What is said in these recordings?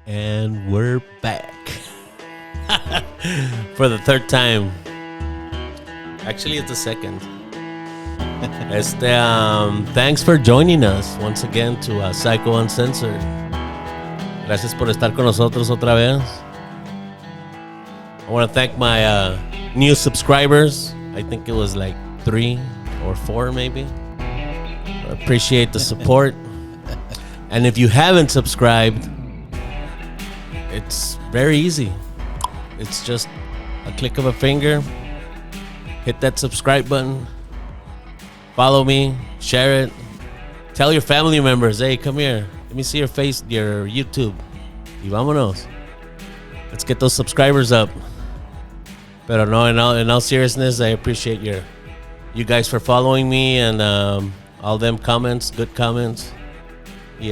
And we're back for the third time. Actually, it's the second. Thanks for joining us once again to Psycho Uncensored. Gracias por estar con nosotros otra vez. I want to thank my new subscribers. I think it was like 3 or 4 maybe. I appreciate the support. And if you haven't subscribed, it's very easy. It's just a click of a finger. Hit that subscribe button. Follow me. Share it. Tell your family members, hey, come here. Let me see your face, your YouTube. Y vámonos. Let's get those subscribers up. Pero no, in all seriousness, I appreciate you guys for following me and all them comments, good comments. Y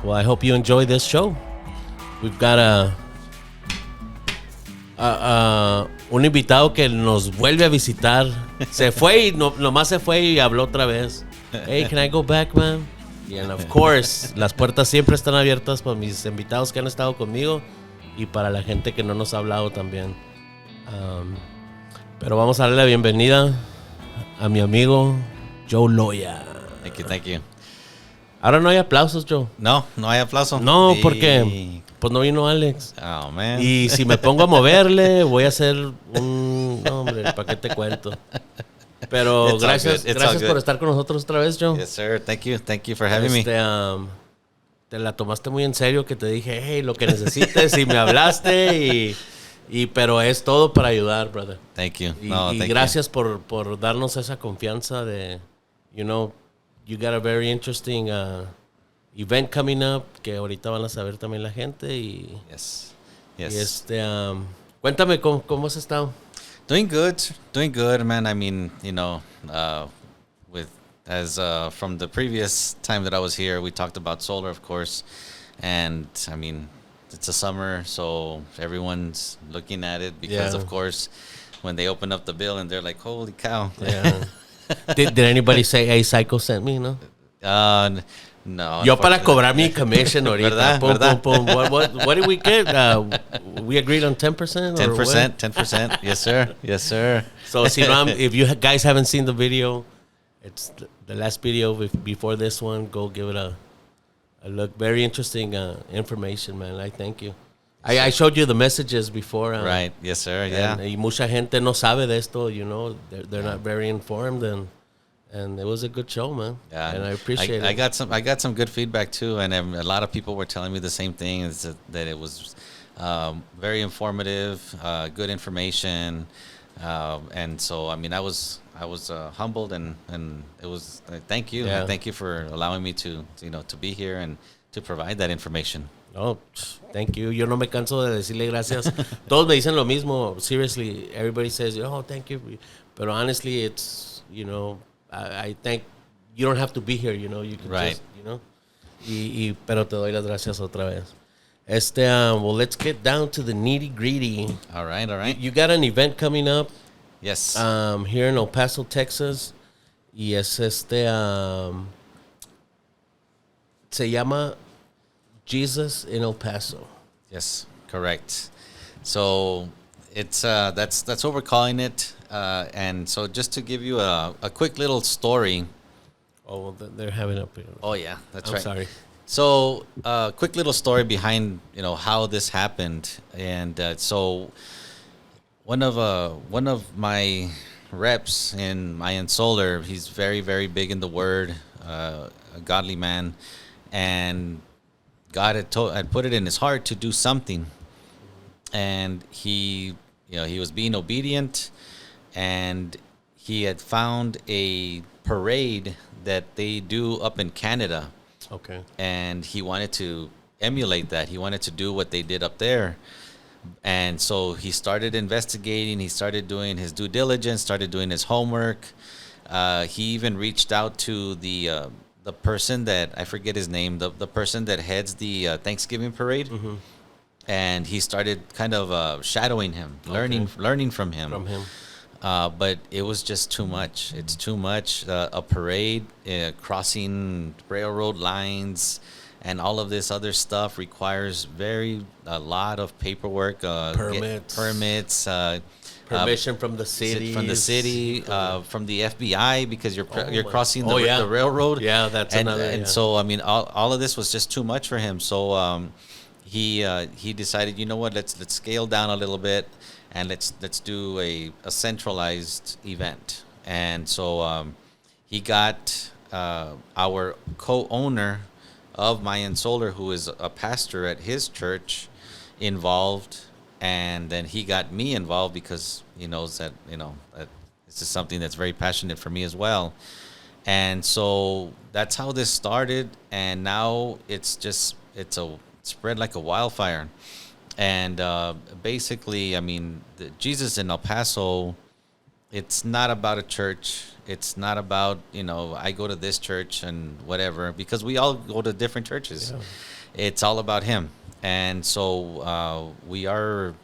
well, I hope you enjoy this show. We've got un invitado que nos vuelve a visitar. Se fue y nomás se fue y habló otra vez. Hey, can I go back, man? And of course, las puertas siempre están abiertas para mis invitados que han estado conmigo y para la gente que no nos ha hablado también. Pero vamos a darle la bienvenida a mi amigo Joe Loya. Thank you. Ahora no hay aplausos, Joe. No hay aplauso. No, porque pues no vino Alex. Oh, man. Y si me pongo a moverle, voy a hacer un... No, hombre, ¿para qué te cuento? Pero gracias por estar con nosotros otra vez, Joe. Yes, sir. Thank you for having me. Te la tomaste muy en serio que te dije, hey, lo que necesites y me hablaste pero es todo para ayudar, brother. Thank you. Y gracias por darnos esa confianza de, you got a very interesting event coming up que ahorita van a saber también la gente y yes. Y cuéntame cómo has estado. Doing good, man. I mean, from the previous time that I was here, we talked about solar, of course, and I mean, it's a summer, so everyone's looking at it because, of course, when they open up the bill and they're like, "Holy cow!" Yeah. Did anybody say, "Hey, Psycho sent me"? No. No. Yo para cobrar mi commission ahorita. ¿Verdad? Pum. What did we get? We agreed on 10%? 10%. Yes, sir. So, if you guys haven't seen the video, it's the last video before this one. Go give it a look. Very interesting information, man. I thank you. I showed you the messages before. Right. Yes, sir. Yeah. Y mucha gente no sabe de esto, They're not very informed and it was a good show, man. Yeah, and I appreciate it. I got some good feedback too, and a lot of people were telling me the same thing: is that it was very informative, good information, and so I mean, I was humbled and it was thank you, yeah. Thank you for allowing me to be here and to provide that information. Oh, thank you. Yo no me canso de decirle gracias. Todos me dicen lo mismo. Seriously, everybody says, "Oh, thank you," but honestly, it's I think you don't have to be here, you can right. just, pero te doy las gracias otra vez. Well, let's get down to the nitty gritty. All right. You got an event coming up. Yes. Here in El Paso, Texas. Y es se llama Jesus in El Paso. Yes, correct. So it's that's what we're calling it. And so just to give you a quick little story. Oh, well, they're having up here. Oh, yeah, that's I'm right. Sorry. So quick little story behind, how this happened. And so one of my reps in my solar, he's very, very big in the word, a godly man. And God had put it in his heart to do something. And he was being obedient. And he had found a parade that they do up in Canada. Okay. And he wanted to emulate that. He wanted to do what they did up there. And so he started investigating. He started doing his due diligence, started doing his homework. He even reached out to the person that, I forget his name, the person that heads the Thanksgiving parade. Mm-hmm. And he started kind of shadowing him, learning from him. But it was just too much. It's too much. A parade crossing railroad lines and all of this other stuff requires a lot of paperwork, permits, Permission from the city, from the city, from the FBI, because you're crossing yeah. the railroad. Yeah, that's and, another. And yeah. so I mean, all of this was just too much for him. So he decided, you know what, let's scale down a little bit, and let's do a centralized event. And so he got our co-owner of Mayan Solar, who is a pastor at his church, involved, and then he got me involved because he knows that that this is something that's very passionate for me as well. And so that's how this started, and now it's spread like a wildfire. And basically, I mean, Jesus in El Paso, it's not about a church. It's not about, I go to this church and whatever, because we all go to different churches. Yeah. It's all about him. And so we're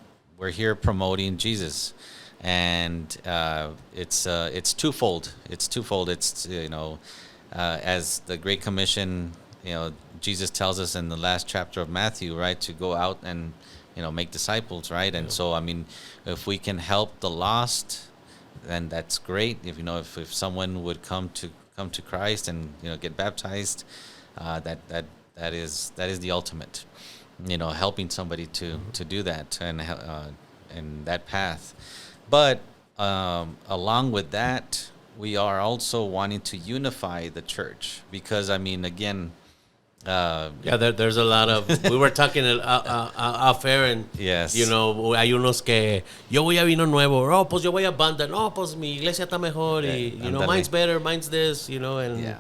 here promoting Jesus. And it's twofold. It's twofold. It's, as the Great Commission, Jesus tells us in the last chapter of Matthew, right, to go out and, make disciples, right? And so, I mean, if we can help the lost, then that's great. If someone would come to Christ and get baptized, that is the ultimate. Helping somebody to do that and that path. But along with that, we are also wanting to unify the church, because I mean, again. There's a lot of. We were talking off air, and yes, hay unos que yo voy a vino nuevo. Oh, pues yo voy a banda. No, pues mi iglesia está mejor. Y mine's better, mine's this. And yeah,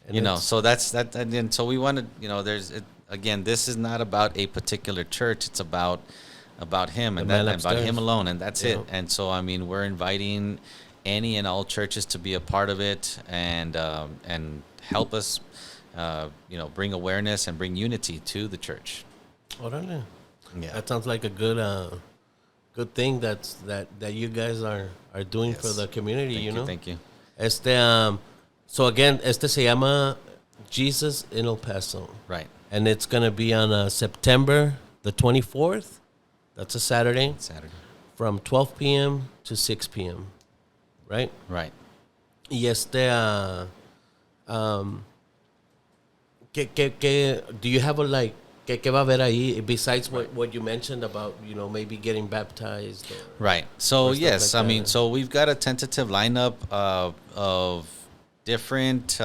and so that's that. And so we wanted, again, this is not about a particular church. It's about him and about him alone, and that's it. And so I mean, we're inviting any and all churches to be a part of it, and help us. Bring awareness and bring unity to the church. Orale. Yeah, that sounds like a good thing that you guys are doing for the community. Thank you. So again, se llama Jesus in El Paso, right? And it's gonna be on September the 24th. That's a Saturday. From 12 p.m. to 6 p.m. Right. Right. Y do you have ¿qué va a haber ahí besides what you mentioned about maybe getting baptized? Right. So yes, like I mean, so we've got a tentative lineup of different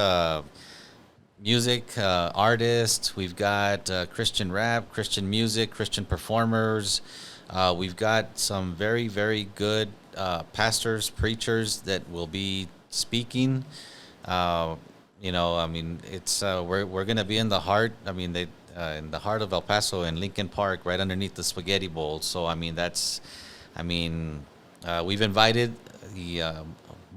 music artists. We've got Christian rap, Christian music, Christian performers. We've got some very, very good pastors, preachers that will be speaking. I mean, it's we're gonna be in the heart. I mean, in the heart of El Paso in Lincoln Park, right underneath the Spaghetti Bowl. So I mean, we've invited the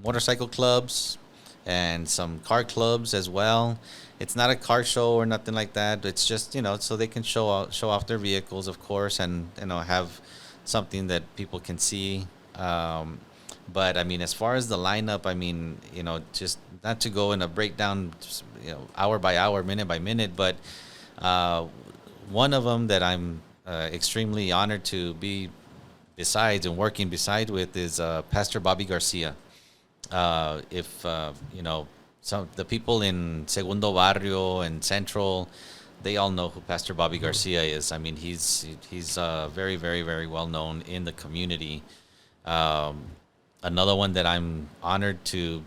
motorcycle clubs and some car clubs as well. It's not a car show or nothing like that. It's just so they can show off their vehicles, of course, and have something that people can see. But I mean, as far as the lineup, I mean, just not to go in a breakdown, hour by hour, minute by minute, but one of them that I'm extremely honored to be working beside with is Pastor Bobby Garcia. If some the people in Segundo Barrio and Central, they all know who Pastor Bobby Garcia is. I mean, he's very, very, very well known in the community. Another one that I'm honored to,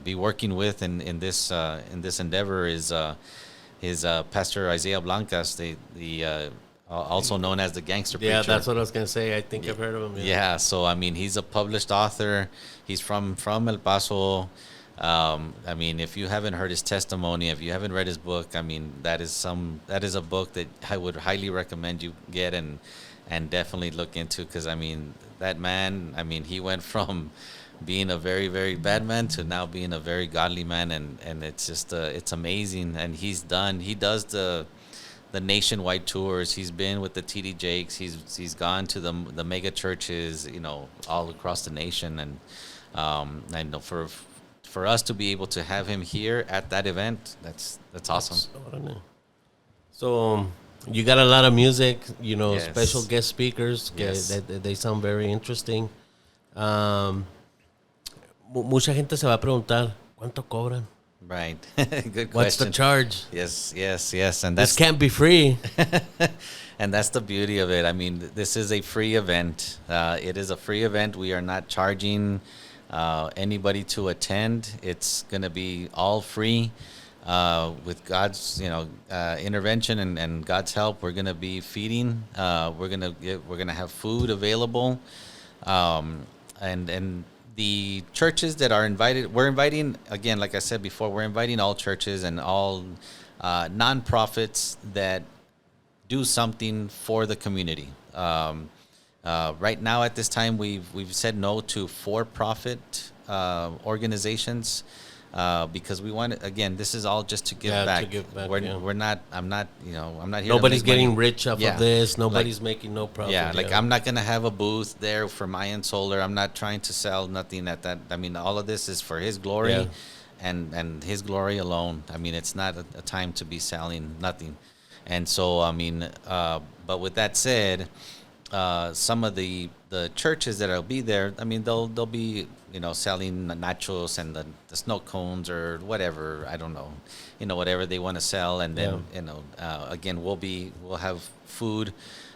be working with in this endeavor is Pastor Isaiah Blancas, the also known as the gangster preacher. Yeah, that's what I was gonna say. I think I've heard of him. Yeah. So I mean, he's a published author. He's from El Paso. I mean, if you haven't heard his testimony, if you haven't read his book, I mean, that is a book that I would highly recommend you get and definitely look into, because I mean, that man, I mean, he went from being a very, very bad man to now being a very godly man, and it's just it's amazing. And he does the nationwide tours. He's been with the TD Jakes. He's gone to the mega churches, all across the nation. And I know for us to be able to have him here at that event, that's awesome. So you got a lot of music, Yes. special guest speakers. Yes. They sound very interesting. Um, mucha gente se va a preguntar, ¿cuánto cobran? Right. Good What's the question. charge? Yes, yes, yes. And This that's can't be free. and that's the beauty of it. I mean, this is a free event. It is a free event. We are not charging anybody to attend. It's going to be all free. With God's, intervention and God's help, we're going to be feeding. We're gonna have food available, and the churches that are invited, we're inviting again, like I said before, we're inviting all churches and all nonprofits that do something for the community. Right now, at this time, we've said no to for-profit organizations because we want again. This is all just to give back. To give back. We're not. I'm not. I'm not here. Nobody's to make getting money. rich off Yeah. of this. Nobody's Like, making no profit. yeah, like I'm not gonna have a booth there for Mayan Solar. I'm not trying to sell nothing at that. I mean, all of this is for His glory, Yeah. and His glory alone. I mean, it's not a time to be selling nothing. And so, I mean, but with that said, some of the churches that'll be there, I mean, they'll be selling the nachos and the snow cones or whatever. I don't know, whatever they want to sell, and then again, we'll have food,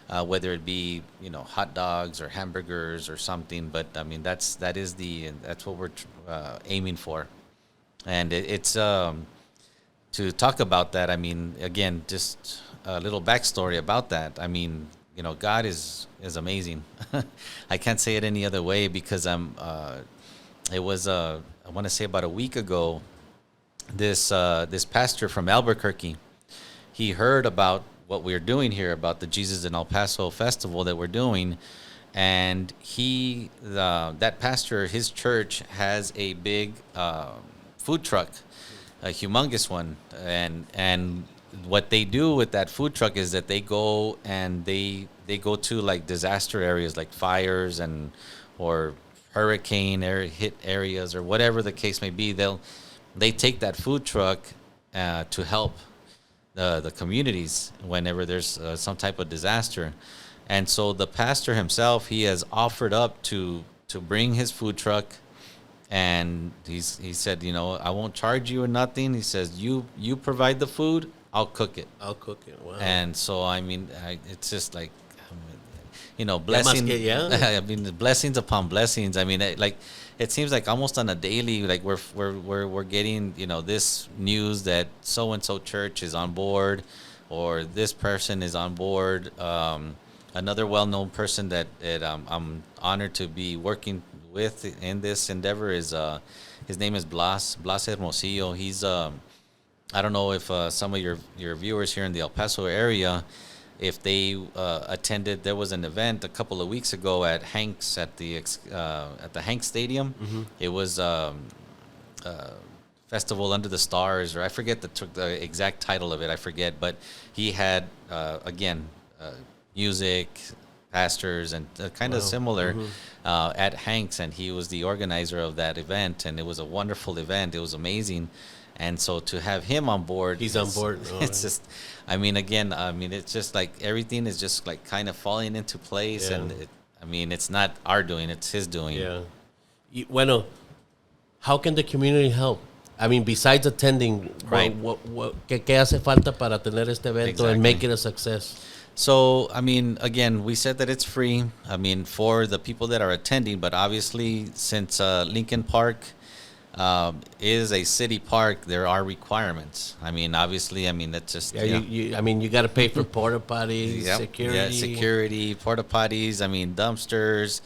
whether it be hot dogs or hamburgers or something. But I mean, that's what we're aiming for, and it's to talk about that. I mean, again, just a little backstory about that. I mean, God is amazing. I can't say it any other way because it was I want to say about a week ago. This pastor from Albuquerque, he heard about what we're doing here, about the Jesus in El Paso festival that we're doing, and that pastor, his church has a big food truck, a humongous one, and what they do with that food truck is that they go and they go to like disaster areas like fires or hurricane hit areas or whatever the case may be. They take that food truck to help the communities whenever there's some type of disaster. And so the pastor himself, he has offered up to bring his food truck, and he said, I won't charge you or nothing. He says, you provide the food, I'll cook it. I'll cook it. Wow. And so, I mean, it's just like, blessing. I mean, blessings upon blessings. I mean, it seems like almost on a daily, like we're getting, this news that so and so church is on board, or this person is on board. Another well-known person that I'm honored to be working with in this endeavor is his name is Blas Hermosillo. He's I don't know if some of your viewers here in the El Paso area, if they attended, there was an event a couple of weeks ago at Hanks at the Hanks Stadium. Mm-hmm. It was Festival Under the Stars, or I forget the exact title of it. I forget, but he had again music, pastors, and kind of similar at Hanks, and he was the organizer of that event, and it was a wonderful event. It was amazing. And so to have him on board, he's on board. It's just, I mean, it's just like everything is just like kind of falling into place. Yeah. And it's not our doing, it's his doing. Yeah. Bueno, how can the community help? I mean, besides attending, Right. ¿Qué hace falta para tener este evento Exactly. and make it a success? So, I mean, again, we said that it's free. I mean, for the people that are attending, but obviously, since Lincoln Park is a city park, there are requirements. I mean, obviously, that's just You got to pay for porta potties, Yep. Security, porta potties. I mean, dumpsters,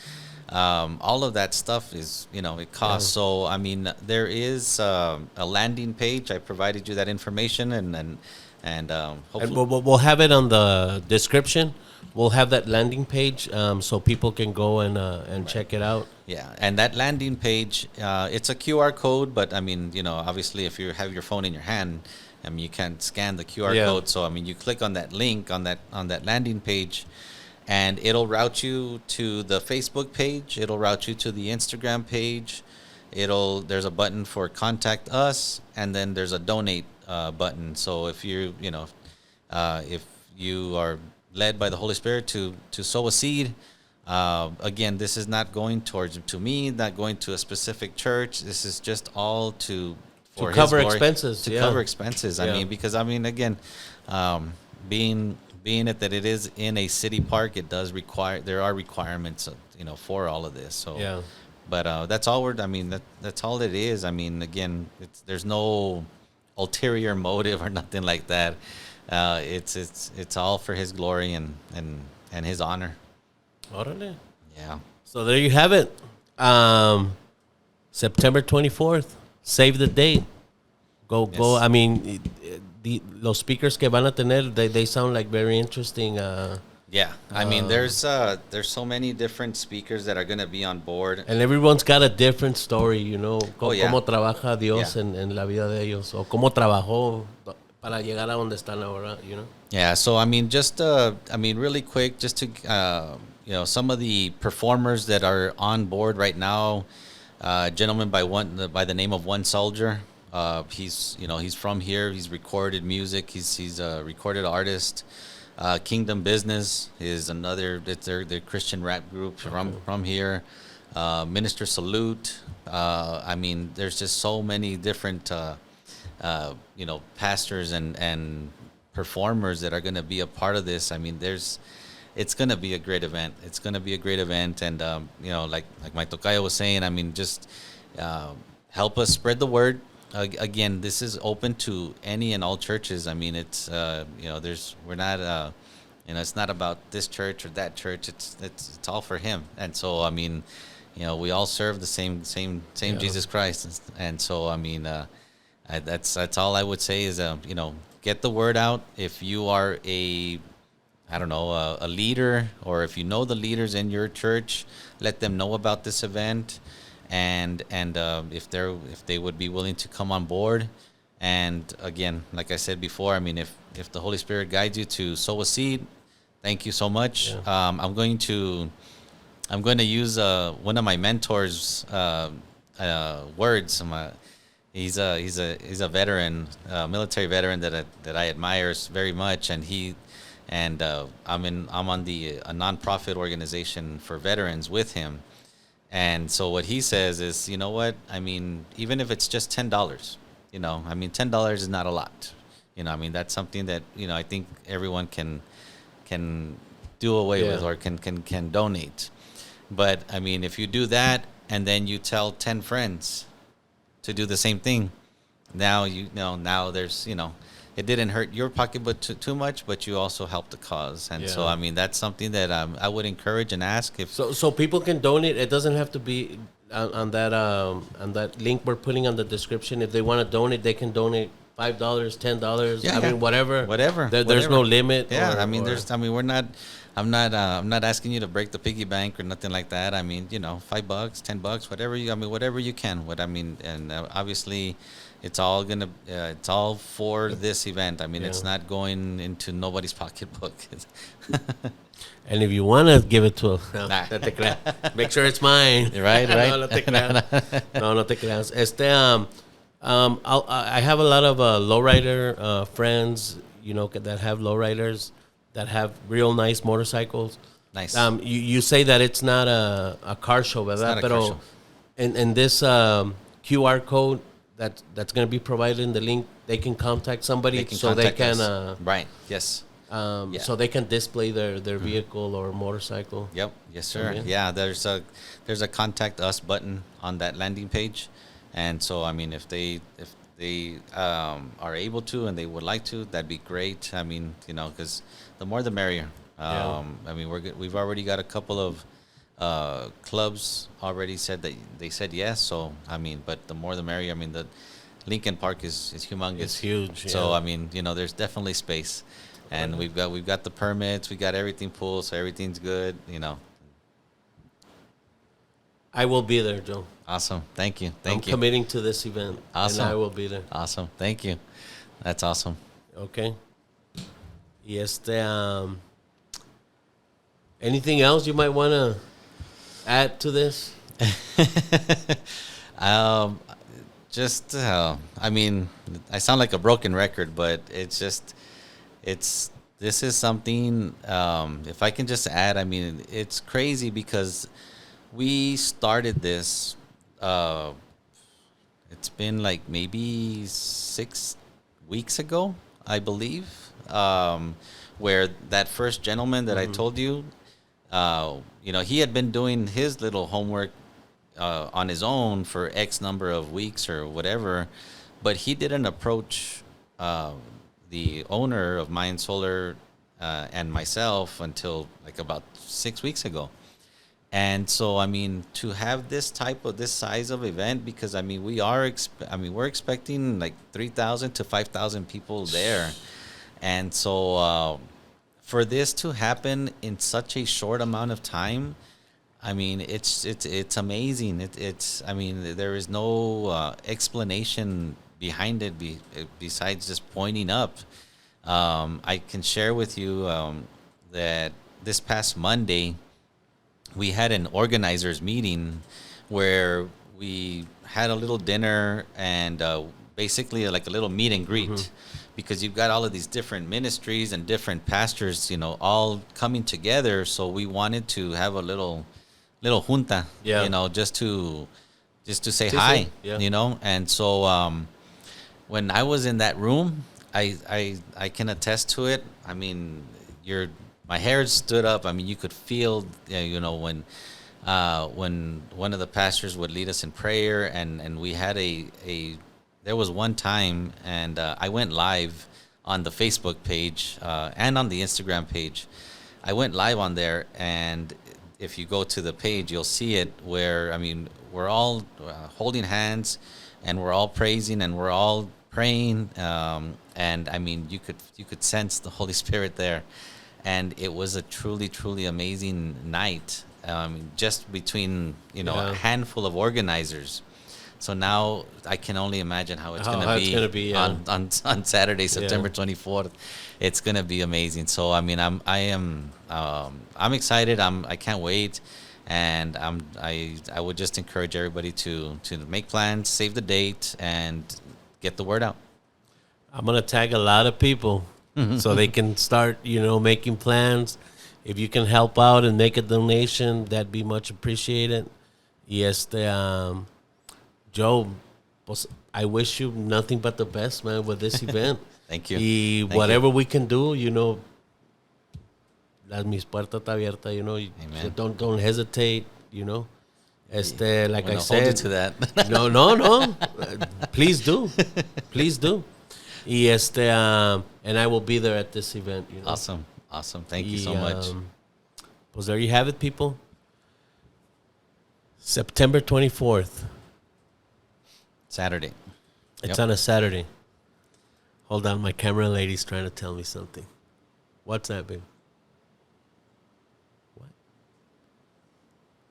all of that stuff is it costs. Yeah. So I mean, there is a landing page. I provided you that information, and hopefully And we'll have it on the description. We'll have that landing page so people can go and check it out. Yeah, and that landing page, it's a QR code, but I mean, obviously, if you have your phone in your hand, I mean, you can't scan the QR code. So I mean, you click on that link on that landing page, and it'll route you to the Facebook page. It'll route you to the Instagram page. There's a button for contact us, and then there's a donate button. So if If you are led by the Holy Spirit to sow a seed, again, this is not going to me, not going to a specific church. This is just all for His cover glory, expenses. to Yeah. cover expenses. I Yeah. mean, because I mean, again, being it that it is in a city park, it does require, there are requirements, for all of this. So Yeah. but that's all I mean, that's all it is. I mean, again, there's no ulterior motive or nothing like that. It's all for His glory and His honor. Órale. Yeah. So there you have it. September 24th. Save the date. Go. Yes. I mean, los speakers que van a tener, they sound like very interesting. Yeah. I mean, there's so many different speakers that are going to be on board. And everyone's got a different story, Yeah. Cómo trabaja Dios Yeah. en la vida de ellos. O cómo trabajó para llegar a donde están ahora. Yeah, so I mean, just really quick, just to some of the performers that are on board right now. Gentleman by the name of One Soldier. He's from here. He's recorded music. He's a recorded artist. Kingdom Business is another. It's their Christian rap group from here. Minister Salute. I mean, there's just so many different pastors and performers that are going to be a part of this. I mean, it's going to be a great event. It's going to be a great event. And, like my tocayo was saying, I mean, just help us spread the word. Again, this is open to any and all churches. I mean, it's, we're not, it's not about this church or that church. It's all for Him. And so, I mean, we all serve the same Jesus Christ. And so, I mean, that's all I would say is, get the word out. If you are a leader, or if you know the leaders in your church, let them know about this event, and if they would be willing to come on board. And again, like I said before, I mean, if the Holy Spirit guides you to sow a seed, thank you so much. Yeah. I'm going to use one of my mentors' words. He's a veteran, military veteran that I admire very much, and I'm on a nonprofit organization for veterans with him. And so what he says is, you know what? I mean, even if it's just $10, I mean, $10 is not a lot. I mean, that's something that, I think everyone can do away with, or can donate. But I mean, if you do that and then you tell 10 friends to do the same thing, now now there's, it didn't hurt your pocketbook too much, but you also helped the cause. And so, I mean, that's something that I would encourage and ask if. So people can donate. It doesn't have to be on that link we're putting on the description. If they want to donate, they can donate $5, $10. Yeah, I mean, whatever. There's no limit. Yeah, I mean, we're not. I'm not asking you to break the piggy bank or nothing like that. I mean, $5, $10, whatever whatever you can. And obviously, it's all for this event. I mean, it's not going into nobody's pocketbook. And if you want to give it to him, no te creas. Make sure it's mine. Right. No te creas. No te creas. I have a lot of lowrider friends, that have lowriders, that have real nice motorcycles. Nice. You say that it's not a car show, ¿verdad? It's not a car show. In this QR code that's going to be provided in the link, they can contact somebody they can right. Yes. So they can display their vehicle or motorcycle. Yep. Yes, sir. Yeah. There's a contact us button on that landing page, and so I mean, if they are able to and they would like to, that'd be great. I mean, because the more the merrier. I mean, we've already got a couple of clubs already said that they said yes. So I mean, but the more the merrier. I mean, the Lincoln Park is humongous. It's huge. Yeah. So I mean, there's definitely space. And we've got the permits, we got everything pulled, so everything's good, I will be there, Joe. Awesome. Thank you. I'm committing to this event. Awesome. And I will be there. Awesome. Thank you. That's awesome. Okay. Y anything else you might want to add to this? I mean, I sound like a broken record, but it's it's this is something. If I can just add, I mean, it's crazy because we started this. It's been like maybe 6 weeks ago, I believe, where that first gentleman that I told you, he had been doing his little homework on his own for X number of weeks or whatever, but he didn't approach the owner of Mayan Solar and myself until like about 6 weeks ago. And so, I mean, to have this size of event, because I mean, we're expecting like 3,000 to 5,000 people there, and so for this to happen in such a short amount of time, I mean, it's amazing. I mean, there is no explanation behind it besides just pointing up. I can share with you that this past Monday, we had an organizers meeting where we had a little dinner and basically like a little meet and greet, because you've got all of these different ministries and different pastors, all coming together. So we wanted to have a little junta, just to say hi, And so when I was in that room, I can attest to it. I mean, my hair stood up. I mean, you could feel, when one of the pastors would lead us in prayer, and we had there was one time, and I went live on the Facebook page and on the Instagram page. I went live on there, and if you go to the page, you'll see it where, I mean, we're all holding hands, and we're all praising, and we're all praying, and I mean, you could sense the Holy Spirit there. And it was a truly, truly amazing night, just between, a handful of organizers. So now I can only imagine how it's going to be on Saturday, September 24th. It's going to be amazing. So, I mean, I'm excited. I can't wait. And I would just encourage everybody to make plans, save the date, and get the word out. I'm going to tag a lot of people. So they can start, making plans. If you can help out and make a donation, that'd be much appreciated. Joe, pues, I wish you nothing but the best, man, with this event. Thank you. Whatever we can do, mis puertas está abierta, Amen. Don't hesitate, like I said. Hold you to that. No. Please do. Please do. And I will be there at this event. Awesome. Thank you so much. Pues there you have it, people. September 24th. Saturday. It's on a Saturday. Hold on, my camera lady's trying to tell me something. What's that, babe? What?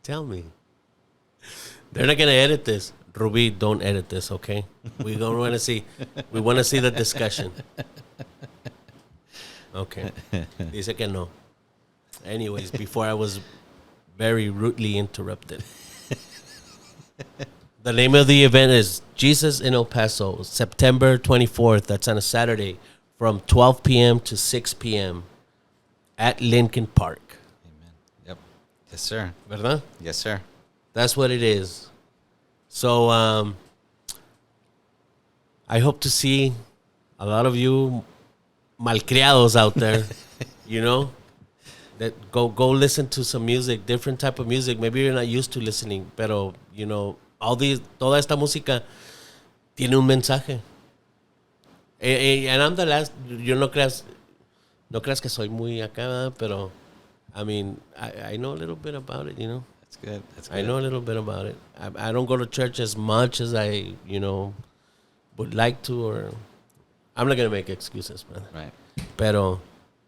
Tell me. They're not going to edit this. Ruby, don't edit this, okay? We want to see the discussion. Okay. Dice que no. Anyways, before I was very rudely interrupted. The name of the event is Jesus in El Paso, September 24th. That's on a Saturday from 12 p.m. to 6 p.m. at Lincoln Park. Amen. Yep. Yes, sir. ¿Verdad? Yes, sir. That's what it is. So I hope to see a lot of you malcriados out there, that go listen to some music, different type of music. Maybe you're not used to listening, pero, toda esta música tiene un mensaje. And I'm the last, no creas que soy muy acá, pero, I mean, I know a little bit about it, That's good. I know a little bit about it. I don't go to church as much as I, would like to, or I'm not going to make excuses, man. Right. Pero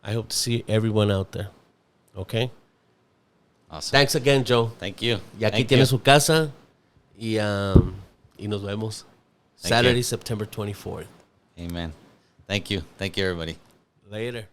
I hope to see everyone out there. Okay? Awesome. Thanks again, Joe. Thank you. Y aquí tiene su casa. Y nos vemos Saturday, September 24th. Amen. Thank you. Thank you, everybody. Later.